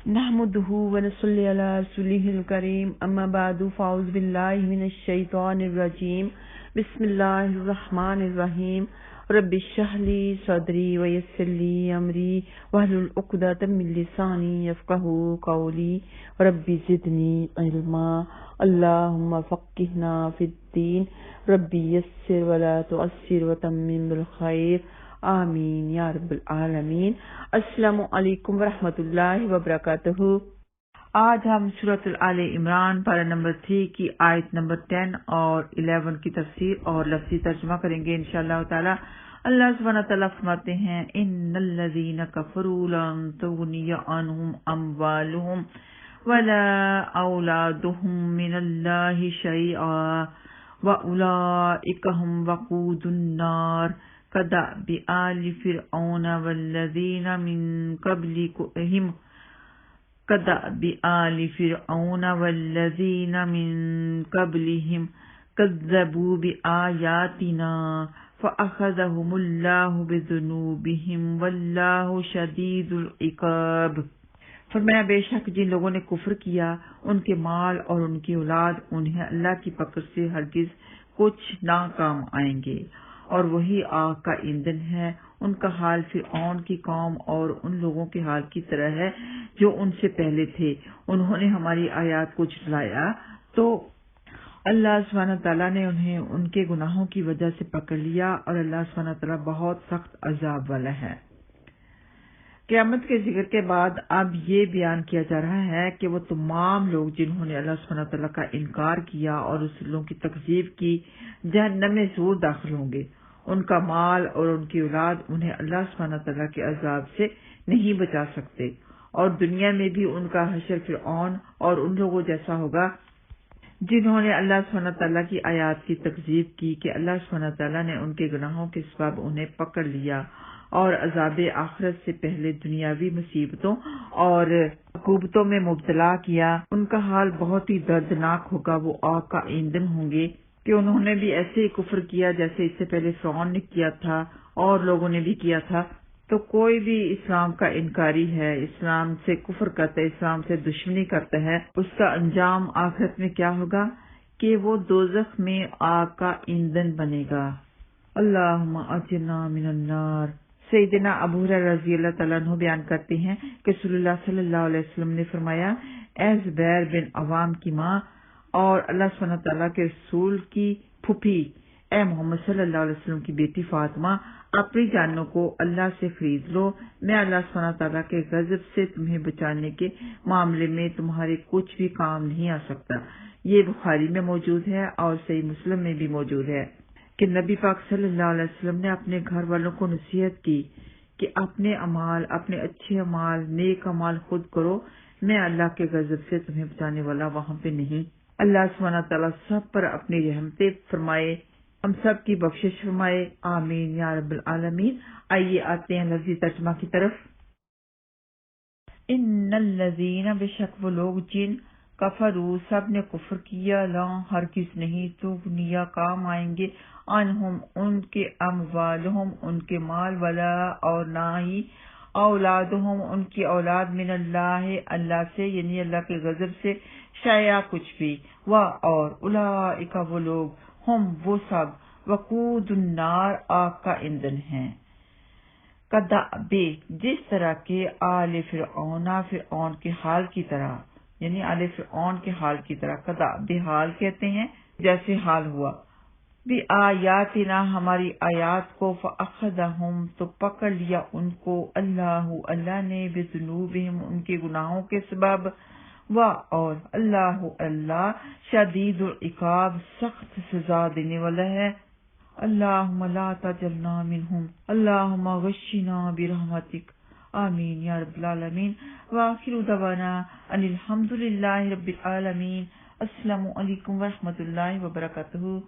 نحمده ونصلي على رسوله الكريم اما بعد فاعوذ بالله من الشيطان الرجيم بسم الله الرحمن الرحيم رب اشرح لي صدري ويسر لي امري واحلل عقدة من لساني يفقهوا قولي رب زدني علما اللهم فقهنا في الدين رب يسر ولا تعسر وتمم بالخير آمین یا رب العالمین۔ السلام علیکم ورحمۃ اللہ وبرکاتہ۔ آج ہم سورۃ آل عمران پارہ نمبر 3 کی آیت نمبر 10 اور 11 کی تفسیر اور لفظی ترجمہ کریں گے انشاءاللہ تعالی۔ اللہ سبحانہ تعالیٰ فرماتے ہیں ان الذین کفروا لن تغنی عنہم اموالہم ولا اولادہم من اللہ شیئا واولئک ہم وقود النار كدأب آل فرعون والذين من قبلهم كذبوا بآياتنا فأخذهم الله بذنوبهم والله شديد العقاب۔ فرمایا بے شک جن لوگوں نے کفر کیا ان کے مال اور ان کی اولاد انہیں اللہ کی پکڑ سے ہرگز کچھ نہ کام آئیں گے، اور وہی آگ کا ایندھن ہے۔ ان کا حال فرعون کی قوم اور ان لوگوں کے حال کی طرح ہے جو ان سے پہلے تھے۔ انہوں نے ہماری آیات کو جھٹلایا تو اللہ سبحانہ تعالیٰ نے انہیں ان کے گناہوں کی وجہ سے پکڑ لیا، اور اللہ سبحانہ تعالیٰ بہت سخت عذاب والا ہے۔ قیامت کے ذکر کے بعد اب یہ بیان کیا جا رہا ہے کہ وہ تمام لوگ جنہوں نے اللہ سبحانہ تعالیٰ کا انکار کیا اور رسولوں کی تکذیب کی جہنم میں ضرور داخل ہوں گے۔ ان کا مال اور ان کی اولاد انہیں اللہ سبحانہ تعالیٰ کے عذاب سے نہیں بچا سکتے، اور دنیا میں بھی ان کا حشر فرعون اور ان لوگوں جیسا ہوگا جنہوں نے اللہ سبحانہ تعالیٰ کی آیات کی تکذیب کی کہ اللہ سبحانہ تعالیٰ نے ان کے گناہوں کے سبب انہیں پکڑ لیا اور عذاب آخرت سے پہلے دنیاوی مصیبتوں اور عقوبتوں میں مبتلا کیا۔ ان کا حال بہت ہی دردناک ہوگا، وہ آگ کا ایندھن ہوں گے کہ انہوں نے بھی ایسے ہی کفر کیا جیسے اس سے پہلے فرعون نے کیا تھا اور لوگوں نے بھی کیا تھا۔ تو کوئی بھی اسلام کا انکاری ہے، اسلام سے کفر کرتا ہے، اسلام سے دشمنی کرتا ہے، اس کا انجام آخرت میں کیا ہوگا کہ وہ دوزخ میں آگ کا ایندھن بنے گا۔ اللہم اجرنا من النار۔ سیدنا ابو ہریرہ رضی اللہ تعالیٰ عنہ بیان کرتے ہیں کہ رسول اللہ صلی اللہ علیہ وسلم نے فرمایا، اے زبیر بن عوام کی ماں اور اللہ سبحانہ تعالیٰ کے رسول کی پھوپھی، اے محمد صلی اللہ علیہ وسلم کی بیٹی فاطمہ، اپنی جانوں کو اللہ سے خرید لو، میں اللہ سبحانہ تعالیٰ کے غضب سے تمہیں بچانے کے معاملے میں تمہارے کچھ بھی کام نہیں آ سکتا۔ یہ بخاری میں موجود ہے اور صحیح مسلم میں بھی موجود ہے کہ نبی پاک صلی اللہ علیہ وسلم نے اپنے گھر والوں کو نصیحت کی کہ اپنے اعمال، اپنے اچھے اعمال، نیک اعمال خود کرو، میں اللہ کے غضب سے تمہیں بچانے والا وہاں پہ نہیں۔ اللہ سبحانہ تعالیٰ سب پر اپنی رحمتیں فرمائے، ہم سب کی بخشش فرمائے، آمین یا رب العالمین۔ آئیے آتے ہیں لفظی ترجمہ کی طرف۔ ان الذین، بے شک وہ لوگ جن کفروا سب نے کفر کیا، لا ہرگز نہیں تغنیا کام آئیں گے، عنہم ان کے اموالہم ان کے مال، ولا اور نہ ہی اولادہم ان کی اولاد، من اللہ اللہ سے یعنی اللہ کے غضب سے، شیئا کچھ بھی، اور اولئک وہ لوگ، ہم وہ سب، وقود النار آگ کا ایندھن ہیں، کدأب جس طرح کے آل فرعون فرعون کے حال کی طرح، یعنی آل فرعون کے حال کی طرح، کدأب حال کہتے ہیں جیسے حال ہوا، بآیاتنا ہماری آیات کو، فأخذہم تو پکڑ لیا ان کو، اللہ نے، بذنوبہم ان کے گناہوں کے سبب، اور اللہ شدید العقاب سخت سزا دینے والا ہے۔ اللہم لا تجعلنا منہم، اللہم غشنا برحمتک، آمین یا رب العالمین۔ وآخر دعوانا ان الحمد للہ رب العالمین۔ السلام علیکم ورحمۃ اللہ وبرکاتہ۔